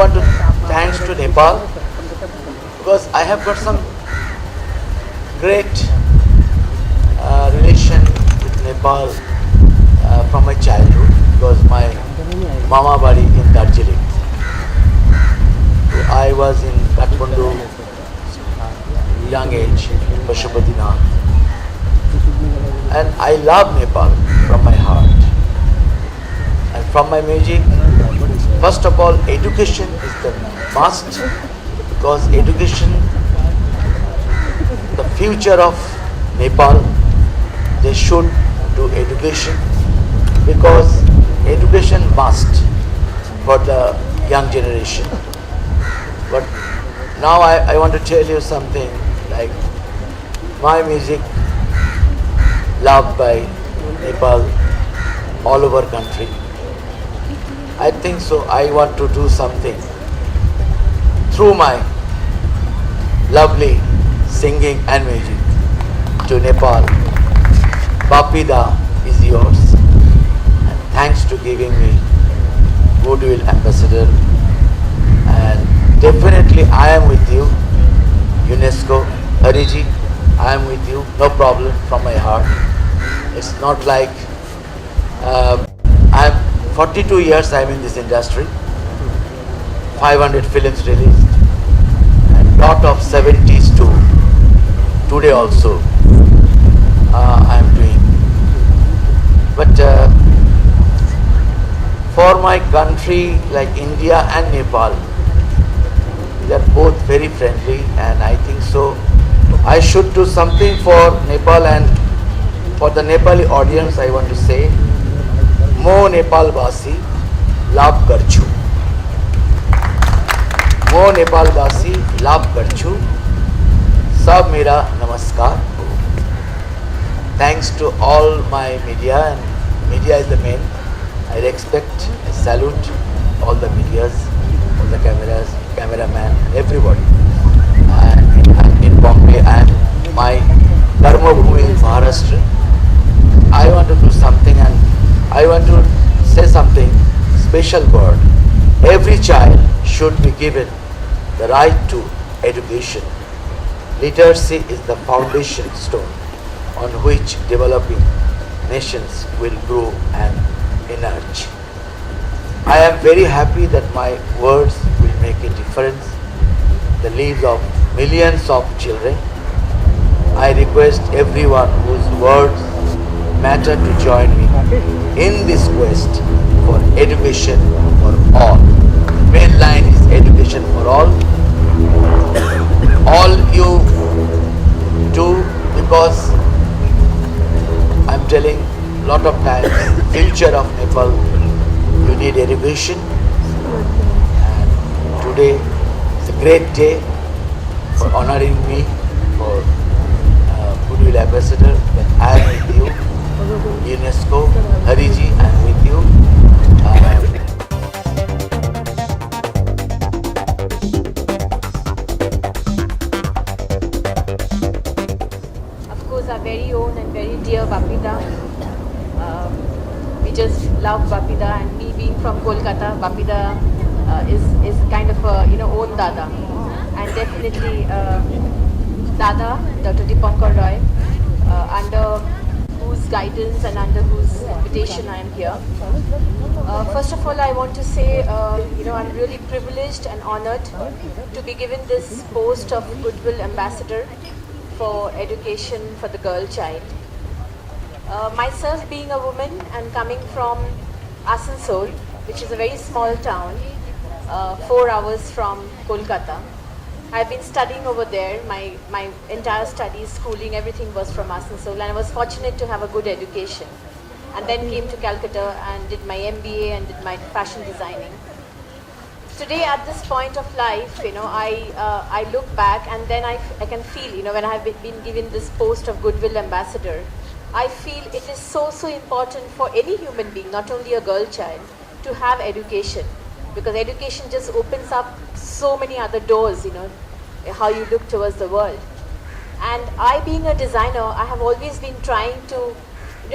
want to thanks to Nepal because I have got some great relation with Nepal from my childhood because my mama bari in Darjeeling. So I was in Kathmandu young age, Pashupatinath, and I love Nepal from my heart and from my music. First of all, education is the must because education, the future of Nepal, they should do education because education must for the young generation. But now I want to tell you something like my music loved by Nepal all over country. I think so. I want to do something through my lovely singing and music to Nepal. Bapida is yours. And thanks to giving me Goodwill Ambassador. And definitely I am with you, UNESCO, Hariji, I am with you, no problem from my heart. It's not like I'm 42 years I'm in this industry, 500 films released, and lot of 70s too. Today also I'm doing. But for my country like India and Nepal, they are both very friendly, and I think so I should do something for Nepal. And for the Nepali audience I want to say, Mo Nepal Basi Lav Garchu. Mo Nepal Basi Lav Garchu. Sab Mera Namaskar. Thanks to all my media, and media is the main. I respect, I salute all the medias, all the cameras, cameraman, everybody. In Bombay and my Dharma Bhumi in Maharashtra. I want to do something, and I want to say something special word. Every child should be given the right to education. Literacy is the foundation stone on which developing nations will grow and emerge. I am very happy that my words will make a difference in the lives of millions of children. I request everyone whose words matter to join me in this quest for education for all. Main line is education for all. All you do, because I'm telling lot of times, future of Nepal, you need education. And today is a great day for honoring me for Goodwill Ambassador. When I am with you, UNESCO, Hariji, I am with you. Of course, our very own and very dear Bapida. We just love Bapida, and me being from Kolkata, Bapida is kind of a own Dada, and definitely Dada, Dr. Dipankar Roy, under whose guidance and under whose invitation I am here. First of all, I want to say, I'm really privileged and honored to be given this post of Goodwill Ambassador for education for the girl child. Myself being a woman and coming from Asansol, which is a very small town, 4 hours from Kolkata. I've been studying over there. My entire studies, schooling, everything was from Asansol, and I was fortunate to have a good education. And then came to Calcutta and did my MBA and did my fashion designing. Today, at this point of life, I look back, and then I can feel, when I have been given this post of Goodwill Ambassador, I feel it is so important for any human being, not only a girl child, to have education, because education just opens up so many other doors, how you look towards the world. And I, being a designer, I have always been trying to,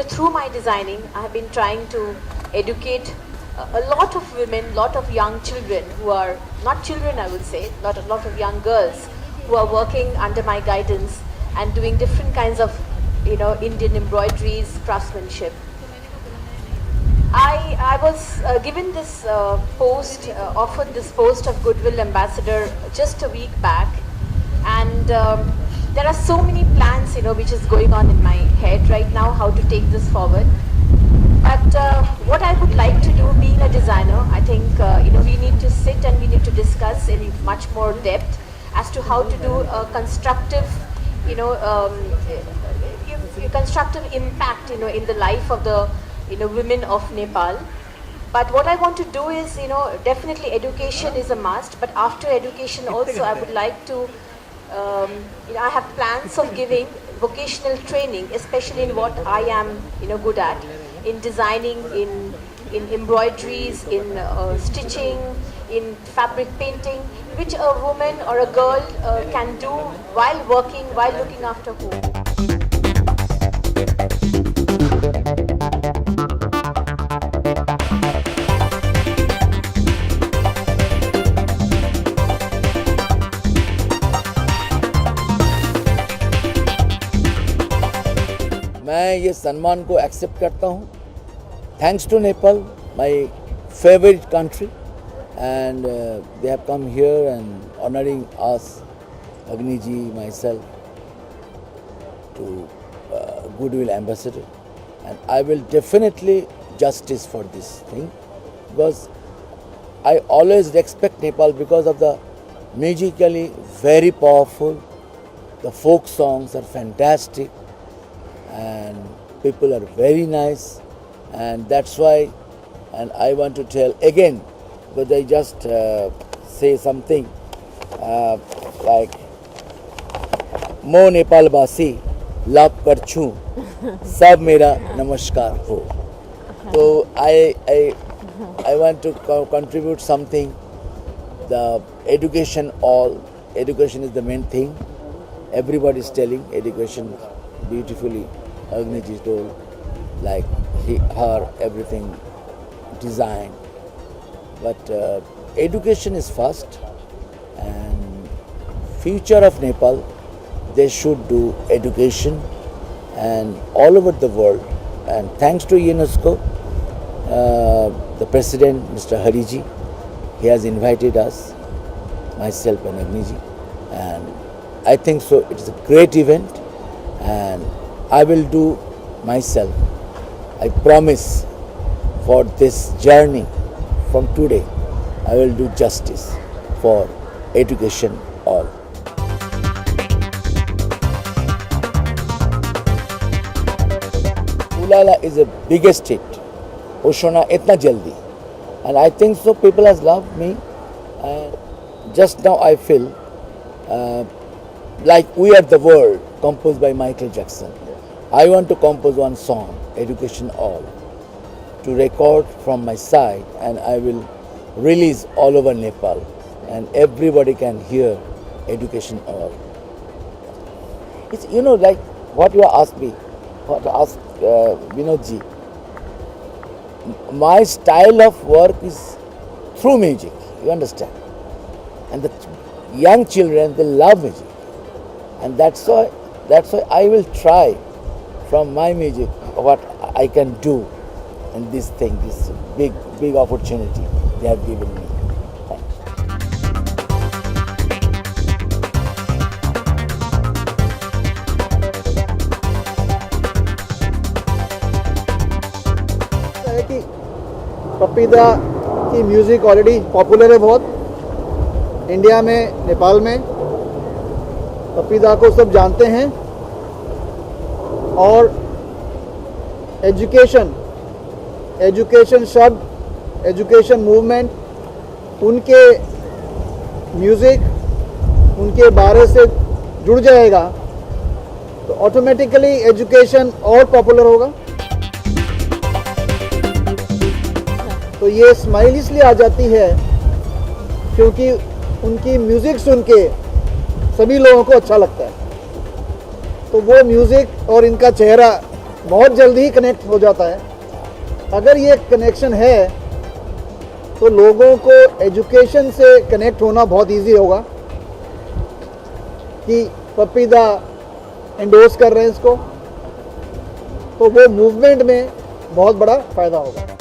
through my designing, I have been trying to educate a lot of women, lot of young children who are not children, I would say, lot of young girls who are working under my guidance and doing different kinds of, Indian embroideries, craftsmanship. I was given this offered this post of Goodwill Ambassador just a week back, and there are so many plans, which is going on in my head right now, how to take this forward. But what I would like to do, being a designer, I think we need to sit and we need to discuss in much more depth as to how to do a constructive, constructive impact, in the life of the women of Nepal. But what I want to do is, definitely education is a must. But after education, also I would like to, I have plans of giving vocational training, especially in what I am, good at, in designing, in embroideries, in stitching, in fabric painting, which a woman or a girl can do while working, while looking after home. मैं ये सम्मान को accept करता हूँ. Thanks to Nepal, my favorite country, and they have come here and honoring us, Agni ji, myself, to Goodwill Ambassador, and I will definitely justice for this thing, because I always respect Nepal because of the musically very powerful. The folk songs are fantastic, and people are very nice, and that's why. And I want to tell again, but I just say something like Mo Nepal Basi love karchu sab mera namaskar ho. So I want to contribute something. The education is the main thing. Everybody is telling education beautifully. Agni ji told, like her everything design, but education is first, and future of Nepal, they should do education and all over the world. And thanks to UNESCO, the president Mr. Hariji, he has invited us, myself and Agni ji, and I think so it is a great event, and I will do myself, I promise, for this journey from today, I will do justice for education all. Ulala is the biggest hit. Oshona itna jaldi. And I think so people has loved me. Just now I feel like We Are the World, composed by Michael Jackson. I want to compose one song, Education All, to record from my side, and I will release all over Nepal, and everybody can hear Education All. It's, like what you asked me, what asked Vinodji. My style of work is through music, you understand? And the young children, they love music, and that's why I will try from my music what I can do. And this thing, this big opportunity they have given me. Thanks. है कि पपीदा की music already popular है बहुत India में, नेपाल में. पपीदा को सब जानते हैं, और एजुकेशन शब्द, एजुकेशन मूवमेंट, उनके म्यूज़िक, उनके बारे से जुड़ जाएगा तो ऑटोमेटिकली एजुकेशन और पॉपुलर होगा. तो ये स्माइल इसलिए आ जाती है क्योंकि उनकी म्यूज़िक सुन के सभी लोगों को अच्छा लगता है. तो वो म्यूज़िक और इनका चेहरा बहुत जल्दी ही कनेक्ट हो जाता है. अगर ये कनेक्शन है तो लोगों को एजुकेशन से कनेक्ट होना बहुत इजी होगा कि पपीदा एंडोर्स कर रहे हैं इसको, तो वो मूवमेंट में बहुत बड़ा फायदा होगा।